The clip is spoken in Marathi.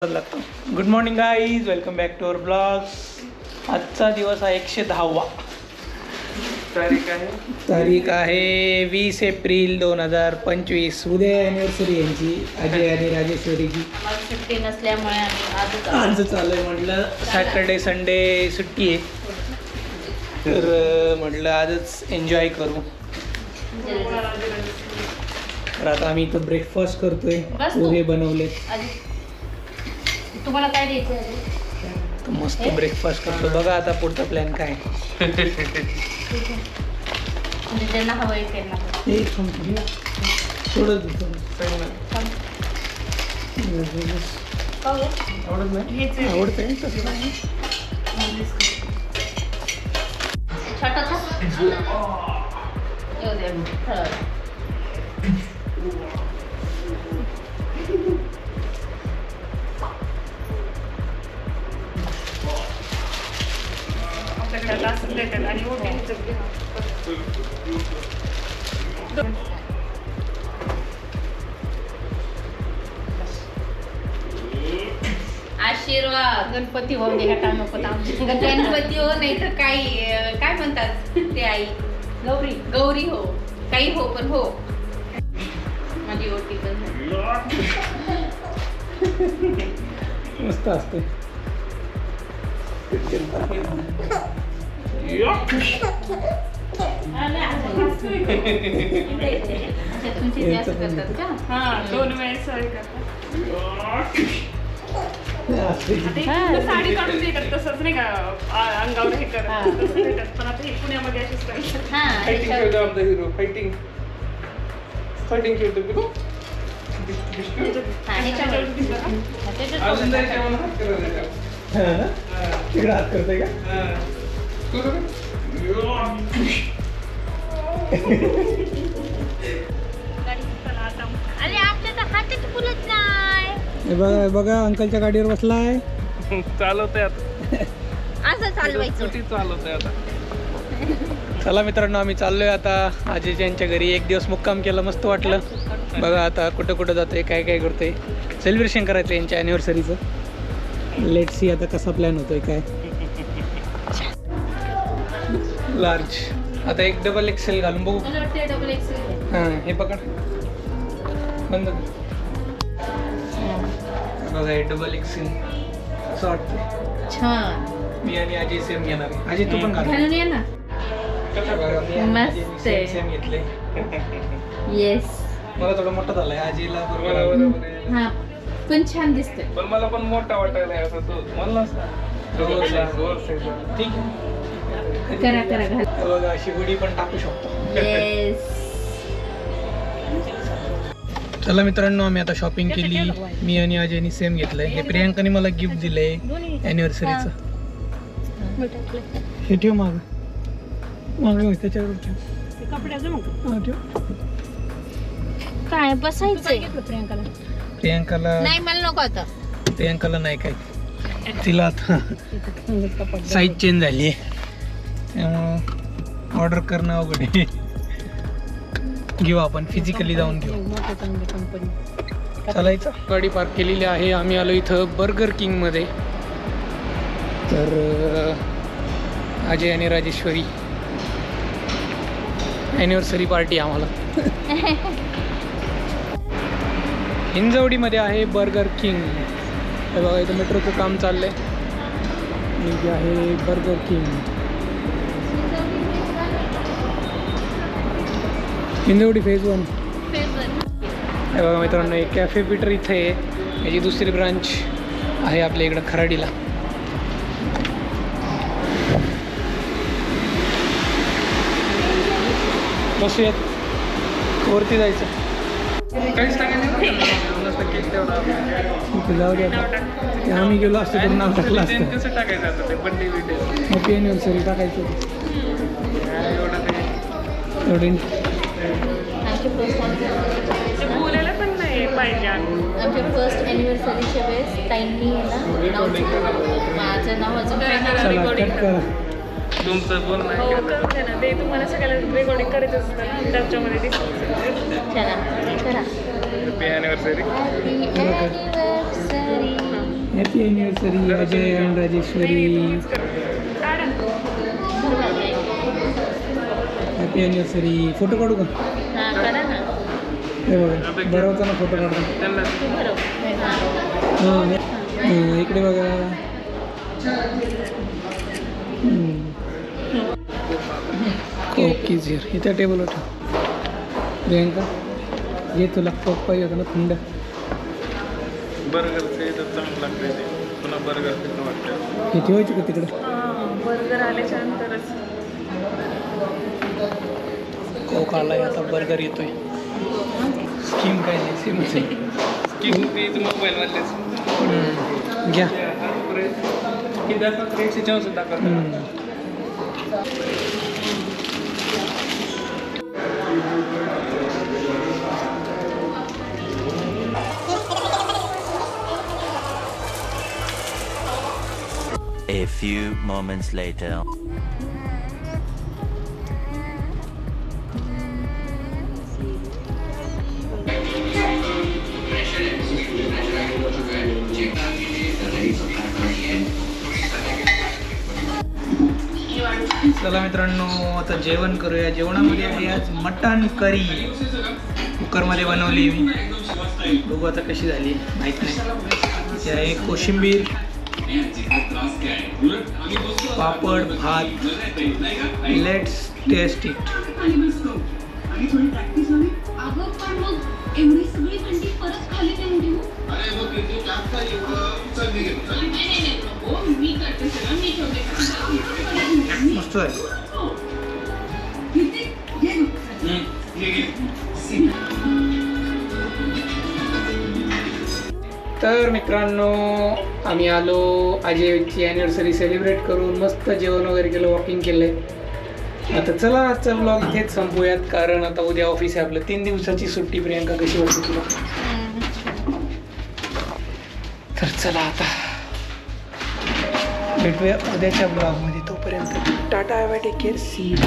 लागतो. Good morning guys, welcome back to our blogs. आजचा दिवस आहे 110वा. तारीख आहे 20 एप्रिल 2025. उद्या ॲनिव्हर्सरी यांची, अजय आणि राजेश्वरीची. सुट्टी नसल्यामुळे आज चालू आहे. म्हटलं सॅटर्डे संडे सुट्टी आहे, तर म्हटलं आजच एन्जॉय करू. तर आता आम्ही इथं ब्रेकफास्ट करतोय. पोहे बनवले. तुम्हाला काय द्यायचं? तर मस्त ब्रेकफास्ट करतो. बघा आता पुढचा प्लॅन काय. म्हणजे ज्यांना हवं आहे त्यांना थोडं आवडत आहे तसं नाही. आशीर्वाद. गणपती हो दे का नको. गणपती हो, नाही तर काही काय म्हणतात ते आई गौरी. गौरी हो, काही हो, पण हो माझी ओटी पण मस्त असते. तुमची जास्त करतात का? हा, 2 वेळेस साडी काढून देतात तसंच नाही का, अंगावर हे करतात तसं देतात. पण आता हे पुण्यामध्ये अशीच करतात. तिकडे हात करते का? बघा बघा, अंकलच्या गाडीवर बसलाय. चालवतंय आता, असं चालवायचं. चालवतंय आता. चला मित्रांनो, आम्ही चाललोय आता आजीच्या यांच्या घरी. एक दिवस मुक्काम केला, मस्त वाटलं. बघा आता कुठं कुठं जातोय, काय काय करतोय. सेलिब्रेशन करायचं यांच्या ॲनिव्हर्सरीचं. लेट सी आता कसा प्लॅन होतोय काय. लार्ज आता एक डबल एक्सेल घालून बघू. मला वाटतं डबल एक्सेल. हां, हे पकड, बंद कर. बघा हे डबल एक्सेल असं वाटतं. छान. मी आणि आजी सेम घेणार आहे. आजी तू पण घाल. घालून ये ना. मस्त आहे. सेम घेतले. येस. मला थोडं मोठं झालंय, आजीला बरोबर. हा, पण छान दिसतंय. पण मला पण मोठा वाटायला असं तो म्हणला ठीक आहे. करा करा घाल. बघा अशी गुढी पण टाकू शकतो. येस. चला मित्रांनो, आम्ही आता शॉपिंग केली. मी आणि अजयनी सेम घेतलंय. हे प्रियांकाने मला गिफ्ट दिलंय ॲनिव्हर्सरीचं. हे ठेव माग माग, त्याच्यावर ठेव. काय बसायचंय? प्रियांकाला नाही, मला नको आता. प्रियांकाला नाही काय, तिला आता साईज चेंज झाली आहे, त्यामुळं ऑर्डर करणं अवघड आहे. घेऊ आपण, फिजिकली जाऊन घेऊ. चालायचं. गाडी पार्क केलेली आहे. आम्ही आलो इथं बर्गर किंगमध्ये. तर अजय आणि राजेश्वरी ॲनिव्हर्सरी पार्टी आम्हाला. हिंजवडीमध्ये आहे बर्गर किंग. हे बघा इथं मेट्रोचं काम चाललंय. हे आहे बर्गर किंग, हिंजवडी फेज 1. हे बघा मित्रांनो, एक कॅफे पीटर इथे आहे. याची दुसरी ब्रांच आहे आपल्या इकडं खराडीला. बसूयात, वरती जायचं. जाऊ दे आता. आम्ही गेलो असतो तर नाव टाकलं असतं. कसं टाकायचं आता ते बड्डे बिड्डे हॅपी ॲनिव्हर्सरी टाकायचं. एवढे बोलायला पण नाही पाहिजे. आमच्या फर्स्ट ॲनिव्हर्सरीच्या वेळेस ताईंनी आहे ना माझं नाव अजून चला कट करा. तुमचं बोल नाही. हो, करू दे ना. ते तुम्हाला सगळ्याला रेकॉर्डिंग करायचं असतं ना, त्याच्यामध्ये दिसतं. चला करा. Happy anniversary. Happy anniversary. Happy anniversary Ajay and Rajeshwari. Happy anniversary. Photo काढू का? हे बघा बरोबर ना फोटो काढतो. हां इकडे बघा. कोकीज हिअर. इथं टेबलवर ठेव. प्रियंका घे तुला कोक पाहिजे होता ना थंड. बर्गरचे तर चांगलं लागते ते. पुन्हा बर्गर तिथं वाटतं. हे ठेवायचे का तिकडे? बर्गर आल्याच्या नंतरच. कोक आलाय आता बर्गर येतोय. स्कीम काय नाही सेमच आहे. स्कीम तेच मोबाईलमधलेच घ्या. किती दाखवत 164 दाखवत. A few moments later. चला मित्रांनो आता जेवण करूया. जेवणामध्ये आहे आज मटण करी. कुकरमध्ये बनवली मी. बघू आता कशी झाली माहीत नाही. ते आहे कोशिंबीर, पापड, भात. Let's taste it. मस्त आहे. तर मित्रांनो आम्ही आलो अजयची ॲनिव्हर्सरी सेलिब्रेट करून. मस्त जेवण वगैरे केलं, वॉकिंग केलंय. आता चला आजचा ब्लॉग इथेच संपूयात कारण आता उद्या ऑफिस आहे आपलं. 3 दिवसाची सुट्टी. प्रियंका कशी वाटते तुला? तर चला आता भेटूया उद्याच्या ब्लॉगमध्ये. तोपर्यंत tata bye take care. See you.